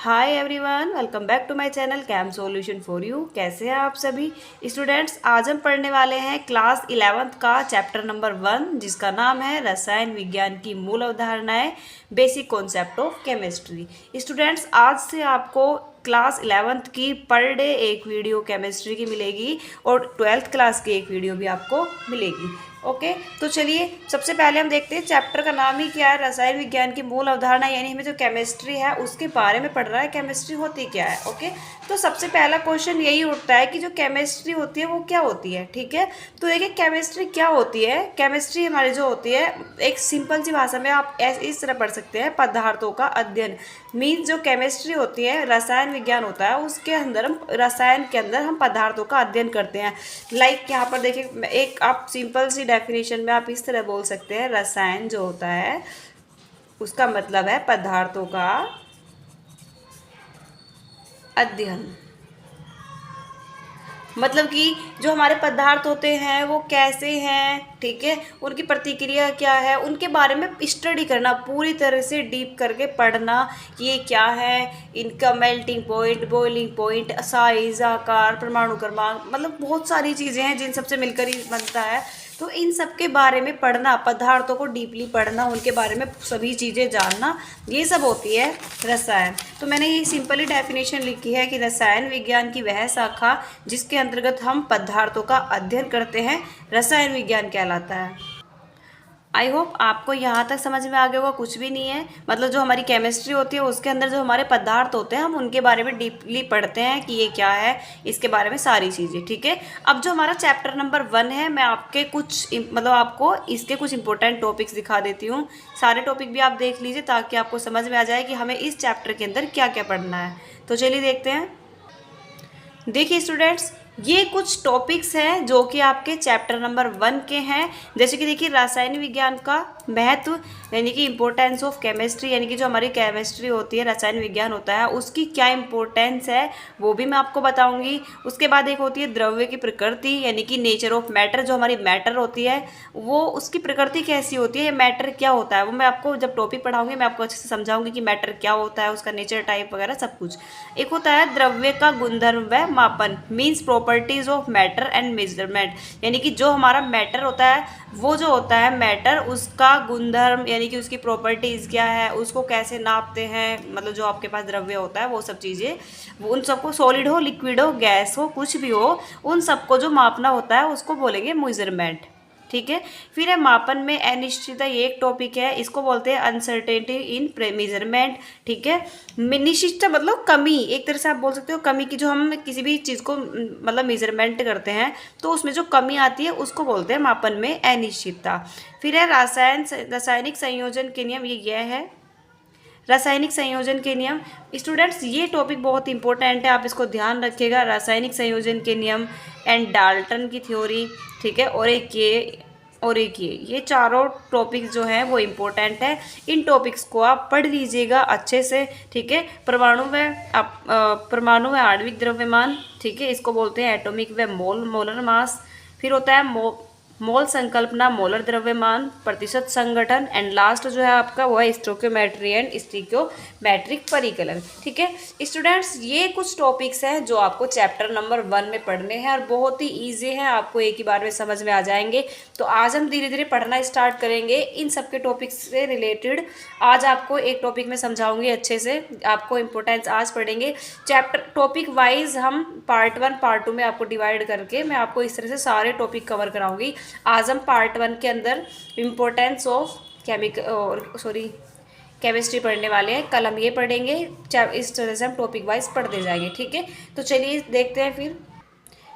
Hi everyone, welcome back to my channel cam solution for you. कैसे हैं आप सभी स्टूडेंट्स। आज हम पढ़ने वाले हैं क्लास 11th का चैप्टर नंबर 1, जिसका नाम है रसायन विज्ञान की मूल अवधारणाएं, basic concept of chemistry. Students, आज से आपको क्लास 11th की पर डे एक वीडियो केमिस्ट्री की मिलेगी और 12th क्लास की एक वीडियो भी आपको मिलेगी। ओके, तो चलिए सबसे पहले हम देखते हैं चैप्टर का नाम ही क्या है, रसायन विज्ञान की मूल अवधारणा, यानी हमें जो केमिस्ट्री है उसके बारे में पढ़ रहा है, केमिस्ट्री होती क्या है। ओके, तो सबसे पहला क्वेश्चन यही उठता है कि जो केमिस्ट्री होती है वो क्या होती है। ठीक है, तो देखिए केमिस्ट्री क्या होती है। केमिस्ट्री हमारी जो होती है, एक सिंपल सी भाषा में आप इस तरह पढ़ सकते हैं, पदार्थों का अध्ययन। मीन्स जो केमिस्ट्री होती है, रसायन विज्ञान होता है, उसके अंदर हम रसायन के अंदर हम पदार्थों का अध्ययन करते हैं। लाइक यहाँ पर देखिए, एक आप सिंपल सी डेफिनेशन में आप इस तरह बोल सकते हैं, रसायन जो होता है उसका मतलब है पदार्थों का अध्ययन। मतलब कि जो हमारे पदार्थ होते हैं वो कैसे हैं, ठीक है, उनकी प्रतिक्रिया क्या है, उनके बारे में स्टडी करना, पूरी तरह से डीप करके पढ़ना, ये क्या है, इनका melting point, boiling point, size, आकार, परमाणु क्रमांक, मतलब बहुत सारी चीज़ें हैं जिन सबसे मिलकर ही बनता है। तो इन सब के बारे में पढ़ना, पदार्थों को डीपली पढ़ना, उनके बारे में सभी चीज़ें जानना, ये सब होती है रसायन। तो मैंने ये सिंपली डेफिनेशन लिखी है कि रसायन विज्ञान की वह शाखा जिसके अंतर्गत हम पदार्थों का अध्ययन करते हैं, रसायन विज्ञान कहलाता है। आई होप आपको यहाँ तक समझ में आ गया होगा। कुछ भी नहीं है, मतलब जो हमारी केमिस्ट्री होती है उसके अंदर जो हमारे पदार्थ होते हैं हम उनके बारे में डीपली पढ़ते हैं कि ये क्या है, इसके बारे में सारी चीज़ें। ठीक है, अब जो हमारा चैप्टर नंबर 1 है, मैं आपके कुछ मतलब आपको इसके कुछ इंपॉर्टेंट टॉपिक्स दिखा देती हूँ। सारे टॉपिक भी आप देख लीजिए ताकि आपको समझ में आ जाए कि हमें इस चैप्टर के अंदर क्या क्या पढ़ना है। तो चलिए देखते हैं। देखिए स्टूडेंट्स, ये कुछ टॉपिक्स हैं जो कि आपके चैप्टर नंबर 1 के हैं। जैसे कि देखिए, रासायनिक विज्ञान का महत्व, यानी कि इम्पोर्टेंस ऑफ केमिस्ट्री, यानी कि जो हमारी केमिस्ट्री होती है, रसायन विज्ञान होता है, उसकी क्या इम्पोर्टेंस है वो भी मैं आपको बताऊंगी। उसके बाद एक होती है द्रव्य की प्रकृति, यानी कि नेचर ऑफ मैटर, जो हमारी मैटर होती है वो उसकी प्रकृति कैसी होती है, मैटर क्या होता है, वो मैं आपको जब टॉपिक पढ़ाऊंगी मैं आपको अच्छे से समझाऊंगी कि मैटर क्या होता है, उसका नेचर, टाइप वगैरह सब कुछ। एक होता है द्रव्य का गुणधर्म व मापन, means properties of matter and measurement, यानी कि जो हमारा मैटर होता है, वो जो होता है मैटर, उसका गुणधर्म यानी कि उसकी प्रॉपर्टीज़ क्या है, उसको कैसे नापते हैं, मतलब जो आपके पास द्रव्य होता है वो सब चीज़ें, वो उन सबको, सॉलिड हो, लिक्विड हो, गैस हो, कुछ भी हो, उन सबको जो मापना होता है उसको बोलेंगे मेजरमेंट। ठीक है, फिर है मापन में अनिश्चितता, ये एक टॉपिक है, इसको बोलते हैं अनसर्टेनिटी इन मेजरमेंट। ठीक है, निश्चितता मतलब कमी, एक तरह से आप बोल सकते हो कमी की, जो हम किसी भी चीज़ को मतलब मेजरमेंट करते हैं तो उसमें जो कमी आती है उसको बोलते हैं मापन में अनिश्चितता। फिर है रासायनिक संयोजन के नियम, ये है रासायनिक संयोजन के नियम। स्टूडेंट्स, ये टॉपिक बहुत इंपॉर्टेंट है, आप इसको ध्यान रखिएगा, रासायनिक संयोजन के नियम एंड डाल्टन की थ्योरी। ठीक है, और एक ये चारों टॉपिक्स जो हैं वो इम्पोर्टेंट है। इन टॉपिक्स को आप पढ़ लीजिएगा अच्छे से। ठीक है, परमाणु व आणविक द्रव्यमान, ठीक है, इसको बोलते हैं एटॉमिक व मोलर मास। फिर होता है मोल संकल्पना, मोलर द्रव्यमान, प्रतिशत संगठन, एंड लास्ट जो है आपका वो है स्टोइकियोमेट्री एंड स्टिकियोमेट्रिक परिकलन। ठीक है स्टूडेंट्स, ये कुछ टॉपिक्स हैं जो आपको चैप्टर नंबर 1 में पढ़ने हैं और बहुत ही ईजी हैं, आपको एक ही बार में समझ में आ जाएंगे। तो आज हम धीरे धीरे पढ़ना स्टार्ट करेंगे इन सब के टॉपिक्स से रिलेटेड। आज आपको एक टॉपिक में समझाऊंगी अच्छे से, आपको इम्पोर्टेंस आज पढ़ेंगे चैप्टर टॉपिक वाइज, हम पार्ट 1 पार्ट 2 में आपको डिवाइड करके मैं आपको इस तरह से सारे टॉपिक कवर कराऊंगी। आज हम पार्ट 1 के अंदर इम्पोर्टेंस ऑफ केमिस्ट्री पढ़ने वाले हैं, कल हम ये पढ़ेंगे। इस तरह से हम टॉपिक वाइज पढ़ते जाएंगे। ठीक है, तो चलिए देखते हैं। फिर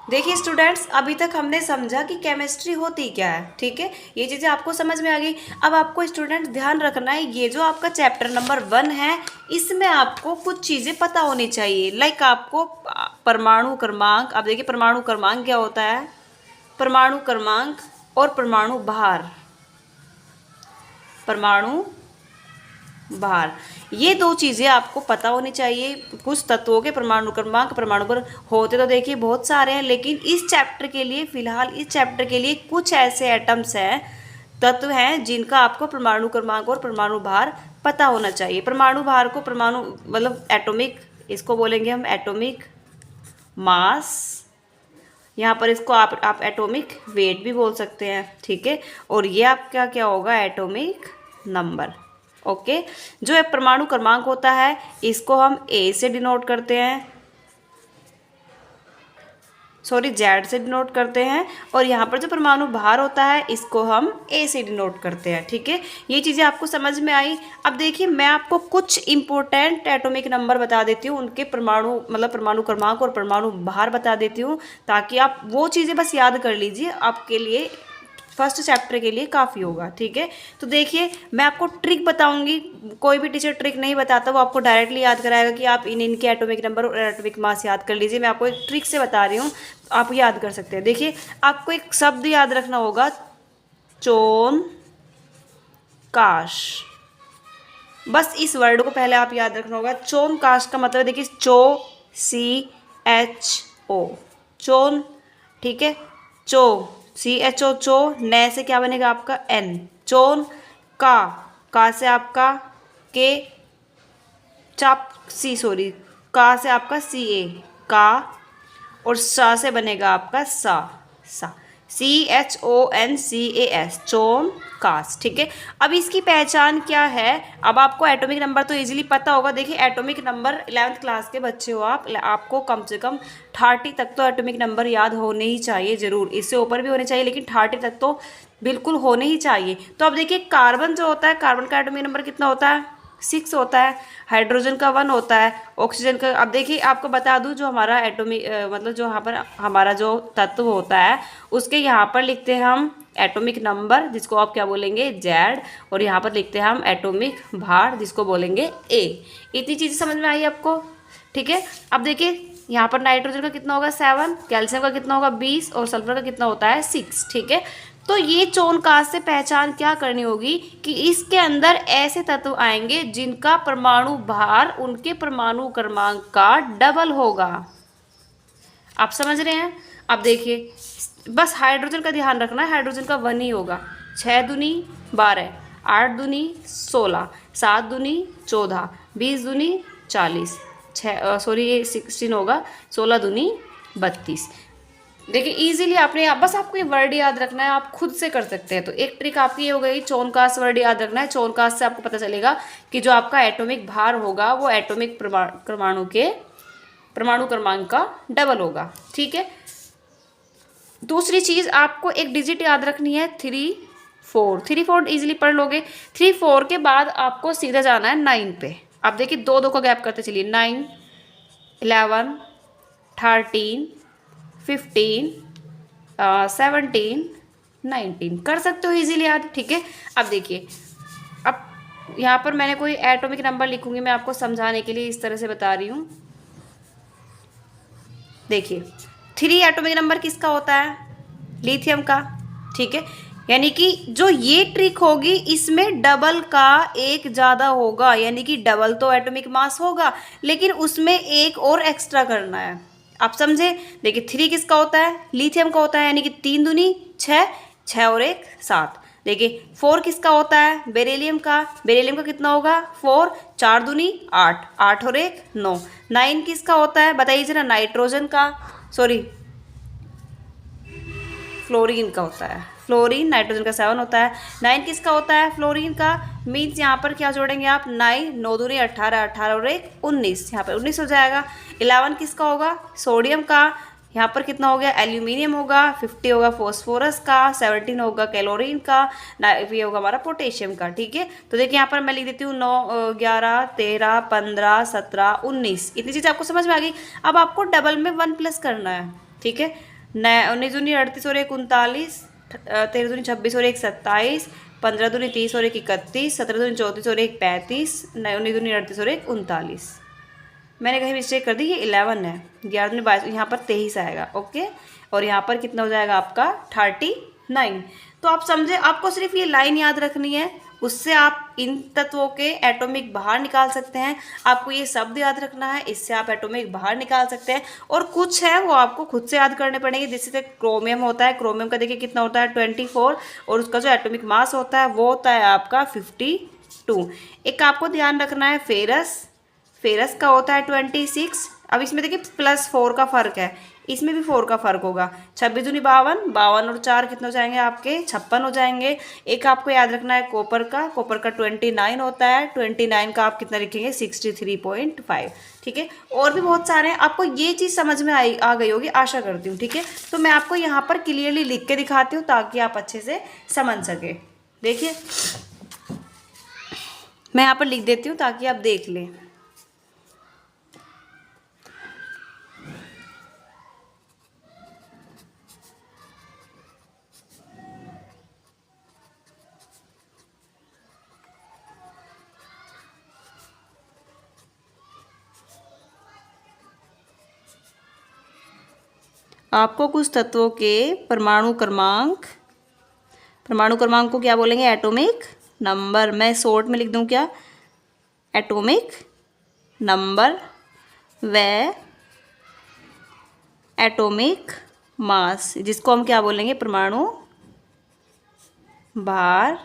देखिए स्टूडेंट्स, अभी तक हमने समझा कि केमिस्ट्री होती क्या है। ठीक है, ये चीज़ें आपको समझ में आ गई। अब आपको स्टूडेंट्स ध्यान रखना है, ये जो आपका चैप्टर नंबर 1 है, इसमें आपको कुछ चीज़ें पता होनी चाहिए। लाइक आपको परमाणु क्रमांक, अब देखिए परमाणु क्रमांक क्या होता है, परमाणु क्रमांक और परमाणु भार, परमाणु भार, ये दो चीज़ें आपको पता होनी चाहिए। कुछ तत्वों के परमाणु क्रमांक, परमाणु भार होते तो देखिए बहुत सारे हैं, लेकिन इस चैप्टर के लिए, फिलहाल इस चैप्टर के लिए कुछ ऐसे एटम्स हैं, तत्व हैं जिनका आपको परमाणु क्रमांक और परमाणु भार पता होना चाहिए। परमाणु भार को परमाणु मतलब एटॉमिक, इसको बोलेंगे हम एटॉमिक मास, यहाँ पर इसको आप एटॉमिक वेट भी बोल सकते हैं, ठीक है। और ये आपका क्या होगा, एटॉमिक नंबर। ओके, जो एक परमाणु क्रमांक होता है इसको हम ए से डिनोट करते हैं, सॉरी जेड से डिनोट करते हैं। और यहाँ पर जो परमाणु भार होता है इसको हम ए से डिनोट करते हैं, ठीक है। ये चीज़ें आपको समझ में आई। अब देखिए मैं आपको कुछ इंपॉर्टेंट एटॉमिक नंबर बता देती हूँ, उनके परमाणु मतलब परमाणु क्रमांक और परमाणु भार बता देती हूँ, ताकि आप वो चीज़ें बस याद कर लीजिए, आपके लिए फर्स्ट चैप्टर के लिए काफ़ी होगा, ठीक है। तो देखिए मैं आपको ट्रिक बताऊंगी, कोई भी टीचर ट्रिक नहीं बताता, वो आपको डायरेक्टली याद कराएगा कि आप इनके एटॉमिक नंबर और एटॉमिक मास याद कर लीजिए। मैं आपको एक ट्रिक से बता रही हूँ, आप याद कर सकते हैं। देखिए आपको एक शब्द याद रखना होगा, चोन काश। बस इस वर्ड को पहले आप याद रखना होगा। चोन काश का मतलब देखिए CHO, चोन, ठीक है। CHO, चो, न से क्या बनेगा आपका N, चोन। का से आपका के, का से आपका CA, का। और सा से बनेगा आपका सा, CHONCAS, चोन कास, ठीक है। अब इसकी पहचान क्या है, अब आपको एटॉमिक नंबर तो इजीली पता होगा। देखिए एटॉमिक नंबर 11th क्लास के बच्चे हो आप, आपको कम से कम 30 तक तो एटॉमिक नंबर याद होने ही चाहिए ज़रूर, इससे ऊपर भी होने चाहिए, लेकिन 30 तक तो बिल्कुल होने ही चाहिए। तो अब देखिए कार्बन जो होता है, कार्बन का एटॉमिक नंबर कितना होता है, 6 होता है। हाइड्रोजन का 1 होता है। ऑक्सीजन का, अब देखिए आपको बता दूं, जो हमारा एटॉमिक मतलब जो यहाँ पर हमारा जो तत्व होता है उसके यहाँ पर लिखते हैं हम एटॉमिक नंबर, जिसको आप क्या बोलेंगे जेड, और यहाँ पर लिखते हैं हम एटॉमिक भार, जिसको बोलेंगे ए। इतनी चीज़ें समझ में आई आपको, ठीक है। अब देखिए यहाँ पर नाइट्रोजन का कितना होगा 7, कैल्शियम का कितना होगा 20, और सल्फर का कितना होता है 6, ठीक है। तो ये चोन कास से पहचान क्या करनी होगी कि इसके अंदर ऐसे तत्व आएंगे जिनका परमाणु भार उनके परमाणु क्रमांक का डबल होगा। आप समझ रहे हैं। अब देखिए बस हाइड्रोजन का ध्यान रखना है, हाइड्रोजन का 1 ही होगा। 6 दूनी 12, 8 दूनी 16, 7 दूनी 14, 20 दूनी 40, 16 होगा, 16 दूनी 32। देखिए इजीली आपने बस आपको ये वर्ड याद रखना है, आप खुद से कर सकते हैं। तो एक ट्रिक आपकी ये हो गई, चोनकास वर्ड याद रखना है। चोनकास से आपको पता चलेगा कि जो आपका एटॉमिक भार होगा वो एटॉमिक परमाणु के परमाणु क्रमांक का डबल होगा, ठीक है। दूसरी चीज़ आपको एक डिजिट याद रखनी है 3 4, 3 4 इजीली पढ़ लोगे। 3 4 के बाद आपको सीधा जाना है 9 पे। आप देखिए 2 2 का गैप करते चलिए, 9 11 13 15 17 19 कर सकते हो इजीली याद, ठीक है। अब देखिए अब यहाँ पर मैंने कोई एटॉमिक नंबर लिखूंगी, मैं आपको समझाने के लिए इस तरह से बता रही हूँ। देखिए 3 एटॉमिक नंबर किसका होता है, लिथियम का, ठीक है। यानी कि जो ये ट्रिक होगी इसमें डबल का एक ज़्यादा होगा, यानी कि डबल तो एटॉमिक मास होगा लेकिन उसमें एक और एक्स्ट्रा करना है। आप समझे। देखिए 3 किसका होता है, लिथियम का होता है, यानी कि 3 दूनी 6, 6 और 1 7। देखिए 4 किसका होता है, बेरिलियम का, बेरिलियम का कितना होगा 4, 4 दूनी 8, 8 और 1 9। 9 किसका होता है बताइए जरा, नाइट्रोजन का, सॉरी फ्लोरीन का होता है, फ्लोरीन, नाइट्रोजन का 7 होता है। 9 किसका होता है, फ्लोरीन का। मीन्स यहाँ पर क्या जोड़ेंगे आप, 9 9 दूनी 18, 18 और 1 19, यहाँ पर 19 हो जाएगा। 11 किसका होगा, सोडियम का, यहाँ पर कितना हो गया, एल्यूमिनियम होगा। 50 होगा फॉस्फोरस का, 17 होगा क्लोरीन का, ये होगा हमारा पोटेशियम का, ठीक है। तो देखिए यहाँ पर मैं लिख देती हूँ 9 11 13 15 17 19। इतनी चीज़ आपको समझ में आ गई। अब आपको डबल में 1 प्लस करना है, ठीक है। 19 दूनी 38 और 1 39, 13 दूनी 26 और 1 27, 15 दूनी 30 और 1 31, 17 दूनी 34 और 1 35, 19 दूनी 38 और 1 39। मैंने कहीं मिस्टेक कर दी, ये 11 है, 11 दूनी 22, यहाँ पर 23 आएगा, ओके। और यहाँ पर कितना हो जाएगा आपका 39। तो आप समझे, आपको सिर्फ ये लाइन याद रखनी है, उससे आप इन तत्वों के एटॉमिक भार निकाल सकते हैं। आपको ये शब्द याद रखना है, इससे आप एटॉमिक भार निकाल सकते हैं। और कुछ है वो आपको खुद से याद करने पड़ेंगे, जैसे क्रोमियम होता है, क्रोमियम का देखिए कितना होता है 24, और उसका जो एटॉमिक मास होता है वो होता है आपका 52। 2। एक आपको ध्यान रखना है फेरस, फेरस का होता है 26। अब इसमें देखिए +4 का फ़र्क है, इसमें भी 4 का फ़र्क होगा। 26 दूनी 52, 52 और 4 कितने हो जाएंगे आपके 56 हो जाएंगे। एक आपको याद रखना है कॉपर का, कॉपर का 29 होता है, 29 का आप कितना लिखेंगे 63.5। ठीक है, और भी बहुत सारे हैं, आपको ये चीज़ समझ में आ गई होगी आशा करती हूँ। ठीक है, तो मैं आपको यहाँ पर क्लियरली लिख के दिखाती हूँ ताकि आप अच्छे से समझ सके। देखिए मैं यहाँ पर लिख देती हूँ ताकि आप देख लें। आपको कुछ तत्वों के परमाणु क्रमांक, परमाणु क्रमांक को क्या बोलेंगे एटॉमिक नंबर। मैं शॉर्ट में लिख दूं क्या, एटॉमिक नंबर व एटॉमिक मास, जिसको हम क्या बोलेंगे परमाणु भार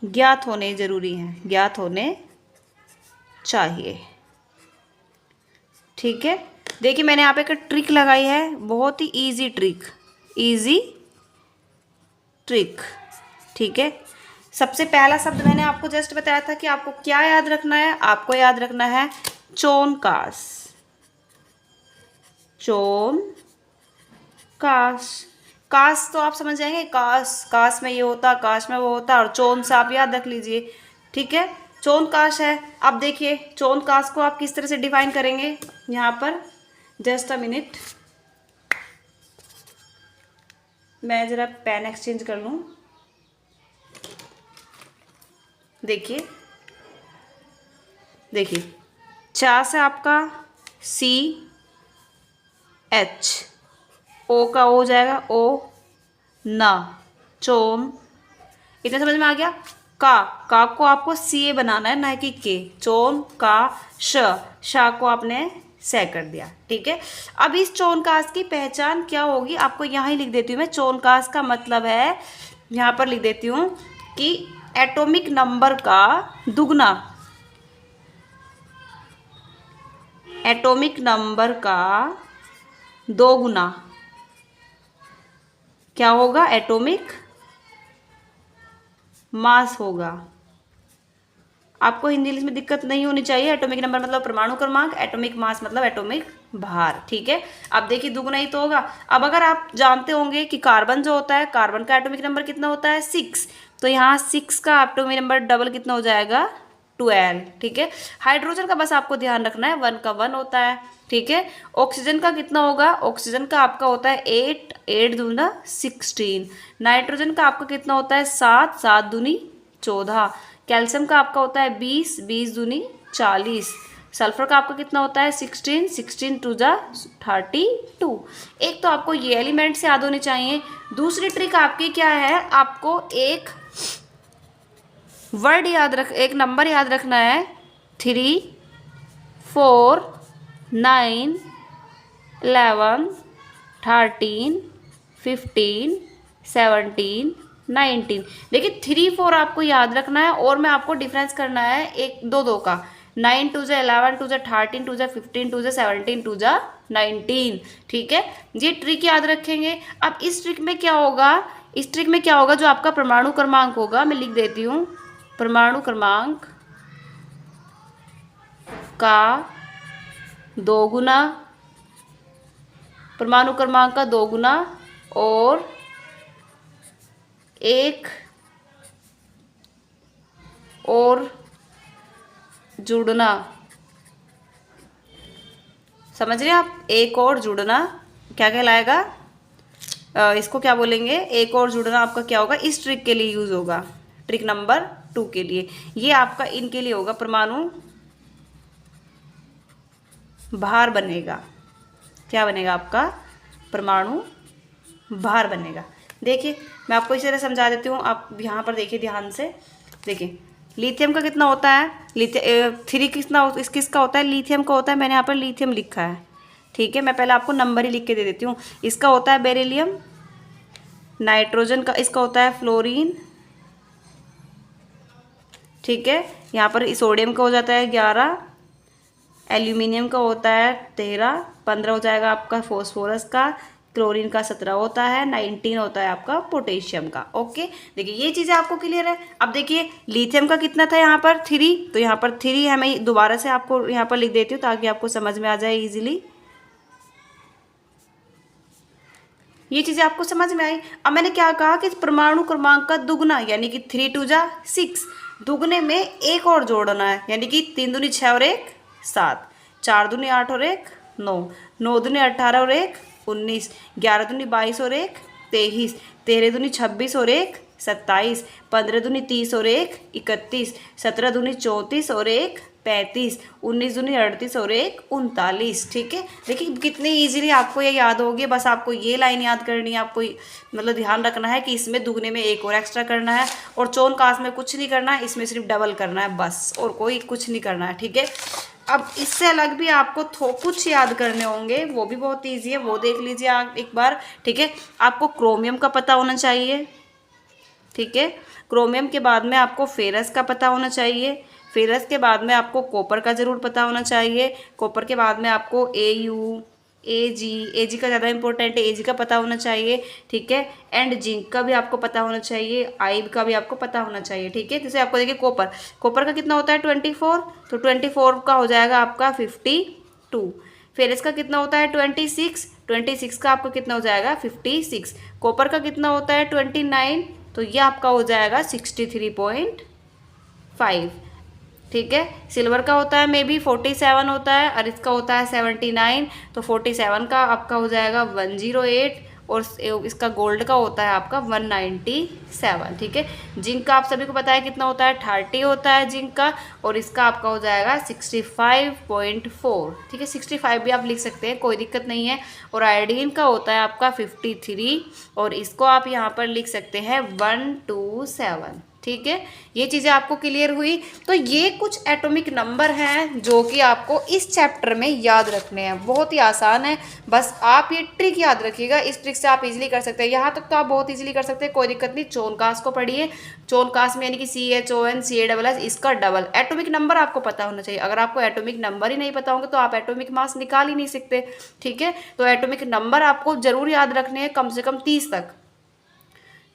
ज्ञात होने जरूरी हैं, ज्ञात होने चाहिए। ठीक है, देखिए मैंने यहाँ पे एक ट्रिक लगाई है, बहुत ही इजी ट्रिक, इजी ट्रिक। ठीक है, सबसे पहला शब्द मैंने आपको जस्ट बताया था कि आपको क्या याद रखना है, आपको याद रखना है चोनकास, चोन कास। कास तो आप समझ जाएंगे, कास कास में ये होता, काश में वो होता, और चोन से आप याद रख लीजिए। ठीक है, चोन काश है। अब देखिए चोन काश को आप किस तरह से डिफाइन करेंगे, यहाँ पर जस्ट अ मिनट, मैं ज़रा पेन एक्सचेंज कर लूँ। देखिए देखिए चा से आपका CH, ओ का ओ जाएगा ओ ना, चोन। इतना समझ में आ गया। का को आपको CA बनाना है ना कि के, चोन का शा को आपने से कर दिया। ठीक है, अब इस चोनकास की पहचान क्या होगी आपको यहाँ ही लिख देती हूँ मैं। चोनकास का मतलब है, यहाँ पर लिख देती हूँ कि एटॉमिक नंबर का दुगना, एटॉमिक नंबर का 2 गुना क्या होगा, एटॉमिक मास होगा। आपको हिंदी इंग्लिश में दिक्कत नहीं होनी चाहिए। एटॉमिक नंबर मतलब परमाणु क्रमांक, एटॉमिक मास मतलब एटॉमिक भार। ठीक है, अब देखिए दुगुना ही तो होगा। अब अगर आप जानते होंगे कि कार्बन जो होता है, कार्बन का एटॉमिक नंबर कितना होता है 6, तो यहाँ 6 का एटॉमिक नंबर डबल कितना हो जाएगा 12। ठीक है, हाइड्रोजन का बस आपको ध्यान रखना है 1 का 1 होता है। ठीक है, ऑक्सीजन का कितना होगा, ऑक्सीजन का आपका होता है 8, 8 दूना 16। नाइट्रोजन का आपका कितना होता है 7, 7 दूनी 14। कैल्शियम का आपका होता है 20, 20 दूनी 40। सल्फर का आपका कितना होता है 16, 16 टू जा 32। एक तो आपको ये एलिमेंट्स याद होने चाहिए। दूसरी ट्रिक आपकी क्या है, आपको एक वर्ड याद एक नंबर याद रखना है 3, 4, 9, 11, 13, 15, 17, 19। देखिए 3, 4 आपको याद रखना है, और मैं आपको डिफरेंस करना है 1, 2, 2 का। 9 टू जा 11 टू जा 13 टू जा 15 टू जा 17 टू जा 19। ठीक है, ये ट्रिक याद रखेंगे। अब इस ट्रिक में क्या होगा, इस ट्रिक में क्या होगा, जो आपका परमाणु क्रमांक होगा, मैं लिख देती हूँ, परमाणु क्रमांक का 2 गुना, परमाणु क्रमांक का 2 गुना और 1 और जुड़ना। समझ रहे हैं आप, एक और जुड़ना क्या कहलाएगा, इसको क्या बोलेंगे, एक और जुड़ना आपका क्या होगा, इस ट्रिक के लिए यूज होगा, ट्रिक नंबर 2 के लिए। ये आपका इनके लिए होगा, परमाणु भार बनेगा। क्या बनेगा आपका, परमाणु भार बनेगा। देखिए मैं आपको इसी तरह समझा देती हूँ, आप यहाँ पर देखिए ध्यान से। देखिए लिथियम का कितना होता है, 3 किसका होता है, लिथियम का होता है। मैंने यहाँ पर लिथियम लिखा है। ठीक है, मैं पहले आपको नंबर ही लिख के दे देती हूँ। इसका होता है बेरिलियम। नाइट्रोजन का इसका होता है फ्लोरीन। ठीक है। यहाँ पर सोडियम का हो जाता है 11, एल्यूमिनियम का होता है 13, 15 हो जाएगा आपका फॉस्फोरस का, क्लोरीन का 17 होता है, 19 होता है आपका पोटेशियम का। ओके, देखिए ये चीज़ें आपको क्लियर है। अब देखिए लिथियम का कितना था यहाँ पर 3, तो यहाँ पर 3 हमें दोबारा से आपको यहाँ पर लिख देती हूँ ताकि आपको समझ में आ जाए इजीली। ये चीज़ें आपको समझ में आई। अब मैंने क्या कहा कि परमाणु क्रमांक का दुगना यानी कि 3 2 जा 6, दुगने में एक और जोड़ना है यानी कि 3 दूनी 6 और 1 7, 4 दूनी 8 और 1 9, 9 दूनी 18 और 1 19, 11 दूनी 22 और 1 23, 13 दूनी 26 और 1 27, 15 दूनी 30 और 1 31, 17 दूनी 34 और 1 35, 19 दूनी 38 और 1 39। ठीक है, देखिए कितनी इजीली आपको ये याद होगी। बस आपको ये लाइन याद करनी है, आपको मतलब ध्यान रखना है कि इसमें दुगने में एक और एक्स्ट्रा करना है और चौन कास में कुछ नहीं करना है, इसमें सिर्फ डबल करना है बस, और कोई कुछ नहीं करना है। ठीक है, अब इससे अलग भी आपको कुछ याद करने होंगे, वो भी बहुत ईजी है, वो देख लीजिए आप एक बार। ठीक है, आपको क्रोमियम का पता होना चाहिए। ठीक है, क्रोमियम के बाद में आपको फेरस का पता होना चाहिए, फेरस के बाद में आपको कॉपर का ज़रूर पता होना चाहिए, कॉपर के बाद में आपको AU AG का ज़्यादा इंपॉर्टेंट है, AG का पता होना चाहिए। ठीक है, एंड जिंक का भी आपको पता होना चाहिए, आइब का भी आपको पता होना चाहिए। ठीक है, जैसे आपको देखिए कॉपर का कितना होता है 24, तो 24 का हो जाएगा आपका 52। फेरस का कितना होता है 26 का आपका कितना हो जाएगा 56। कॉपर का कितना होता है 29, तो ये आपका हो जाएगा 63.5। ठीक है, सिल्वर का होता है मे बी 47 होता है, और इसका होता है 79, तो 47 का आपका हो जाएगा 108, और इसका गोल्ड का होता है आपका 197। ठीक है, जिंक का आप सभी को पता है कितना होता है 30 होता है जिंक का, और इसका आपका हो जाएगा 65.4। ठीक है, 65 भी आप लिख सकते हैं, कोई दिक्कत नहीं है। और आयोडीन का होता है आपका 53, और इसको आप यहाँ पर लिख सकते हैं 127। ठीक है, ये चीज़ें आपको क्लियर हुई। तो ये कुछ एटॉमिक नंबर हैं जो कि आपको इस चैप्टर में याद रखने हैं, बहुत ही आसान है। बस आप ये ट्रिक याद रखिएगा, इस ट्रिक से आप इजीली कर सकते हैं। यहाँ तक तो आप बहुत इजीली कर सकते हैं, कोई दिक्कत नहीं। चोनकास को पढ़िए, चोनकास में यानी कि CHON CASS इसका डबल एटॉमिक नंबर आपको पता होना चाहिए। अगर आपको एटॉमिक नंबर ही नहीं पता होंगे तो आप एटॉमिक मास निकाल ही नहीं सकते। ठीक है, तो एटॉमिक नंबर आपको जरूर याद रखने हैं, कम से कम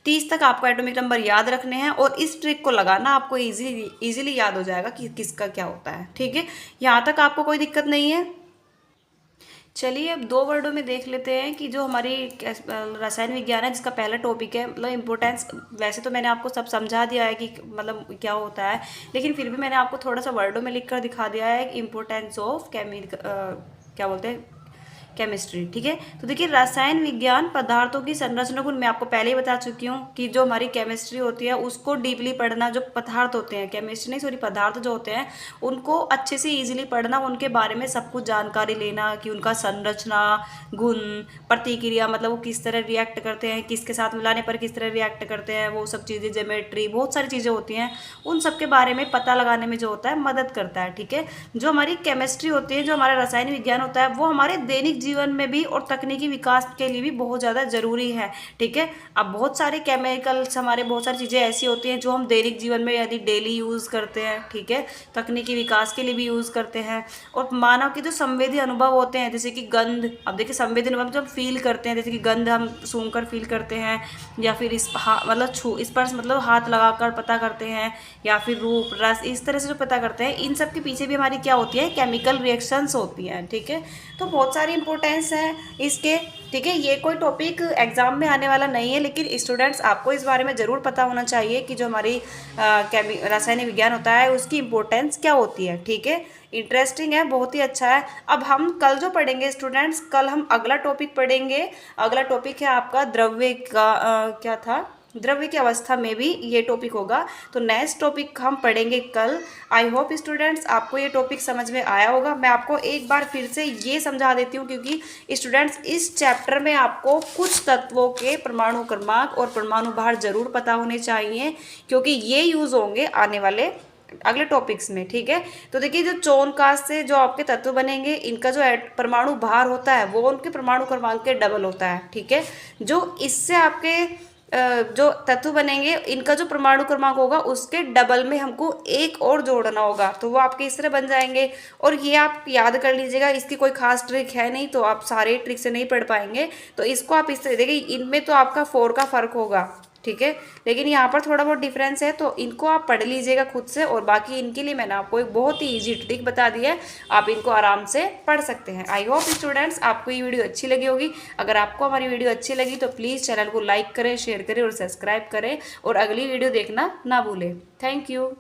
30 तक आपको एटॉमिक नंबर याद रखने हैं, और इस ट्रिक को लगाना आपको इजीली याद हो जाएगा कि किसका क्या होता है। ठीक है, यहाँ तक आपको कोई दिक्कत नहीं है। चलिए अब 2 वर्डों में देख लेते हैं कि जो हमारी रसायन विज्ञान है जिसका पहला टॉपिक है, मतलब इम्पोर्टेंस। वैसे तो मैंने आपको सब समझा दिया है कि मतलब क्या होता है, लेकिन फिर भी मैंने आपको थोड़ा सा वर्डों में लिख कर दिखा दिया है इम्पोर्टेंस ऑफ क्या बोलते हैं केमिस्ट्री। ठीक है, तो देखिए रसायन विज्ञान पदार्थों की संरचना गुण मैं आपको पहले ही बता चुकी हूँ कि जो हमारी केमिस्ट्री होती है उसको डीपली पढ़ना, जो पदार्थ होते हैं, केमिस्ट्री नहीं सॉरी पदार्थ जो होते हैं उनको अच्छे से इजीली पढ़ना, उनके बारे में सब कुछ जानकारी लेना कि उनका संरचना गुण प्रतिक्रिया, मतलब वो किस तरह रिएक्ट करते हैं, किसके साथ मिलाने पर किस तरह रिएक्ट करते हैं, वो सब चीज़ें, ज्योमेट्री, बहुत सारी चीज़ें होती हैं, उन सब के बारे में पता लगाने में जो होता है मदद करता है। ठीक है, जो हमारी केमिस्ट्री होती है, जो हमारा रसायन विज्ञान होता है, वो हमारे दैनिक जीवन में भी और तकनीकी विकास के लिए भी बहुत ज़्यादा ज़रूरी है। ठीक है, अब बहुत सारे केमिकल्स, हमारे बहुत सारी चीज़ें ऐसी होती हैं जो हम दैनिक जीवन में यदि डेली यूज़ करते हैं, ठीक है, तकनीकी विकास के लिए भी यूज़ करते हैं। और मानव के जो संवेदी अनुभव होते हैं, जैसे कि गंध, अब देखिए संवेदी अनुभव जब फील करते हैं, जैसे कि गंध हम सूंघकर फील करते हैं, या फिर मतलब स्पर्श मतलब हाथ लगाकर पता करते हैं, या फिर रूप रस, इस तरह से जो पता करते हैं, इन सब के पीछे भी हमारी क्या होती है, केमिकल रिएक्शंस होती हैं। ठीक है, तो बहुत सारी इंपॉर्टेंस हैं इसके। ठीक है, ये कोई टॉपिक एग्जाम में आने वाला नहीं है, लेकिन स्टूडेंट्स आपको इस बारे में ज़रूर पता होना चाहिए कि जो हमारी रासायनिक विज्ञान होता है उसकी इंपॉर्टेंस क्या होती है। ठीक है, इंटरेस्टिंग है, बहुत ही अच्छा है। अब हम कल जो पढ़ेंगे स्टूडेंट्स, कल हम अगला टॉपिक पढ़ेंगे। अगला टॉपिक है आपका द्रव्य का क्या था, द्रव्य की अवस्था में भी ये टॉपिक होगा। तो नेक्स्ट टॉपिक हम पढ़ेंगे कल। आई होप स्टूडेंट्स आपको ये टॉपिक समझ में आया होगा। मैं आपको एक बार फिर से ये समझा देती हूँ, क्योंकि स्टूडेंट्स इस चैप्टर में आपको कुछ तत्वों के परमाणु क्रमांक और परमाणु भार जरूर पता होने चाहिए, क्योंकि ये यूज़ होंगे आने वाले अगले टॉपिक्स में। ठीक है, तो देखिए जो चौनकास से जो आपके तत्व बनेंगे, इनका जो परमाणु भार होता है वो उनके परमाणु क्रमांक के डबल होता है। ठीक है, जो इससे आपके जो तत्व बनेंगे इनका जो परमाणु क्रमांक होगा उसके डबल में हमको एक और जोड़ना होगा, तो वो आपके इस तरह बन जाएंगे। और ये आप याद कर लीजिएगा, इसकी कोई खास ट्रिक है नहीं, तो आप सारे ट्रिक से नहीं पढ़ पाएंगे। तो इसको आप इस तरह देखिए, इनमें तो आपका 4 का फर्क होगा, ठीक है, लेकिन यहाँ पर थोड़ा बहुत डिफरेंस है, तो इनको आप पढ़ लीजिएगा खुद से। और बाकी इनके लिए मैंने आपको एक बहुत ही इजी ट्रिक बता दी है, आप इनको आराम से पढ़ सकते हैं। आई होप स्टूडेंट्स आपको ये वीडियो अच्छी लगी होगी। अगर आपको हमारी वीडियो अच्छी लगी तो प्लीज़ चैनल को लाइक करें, शेयर करें और सब्सक्राइब करें, और अगली वीडियो देखना ना भूलें। Thank you.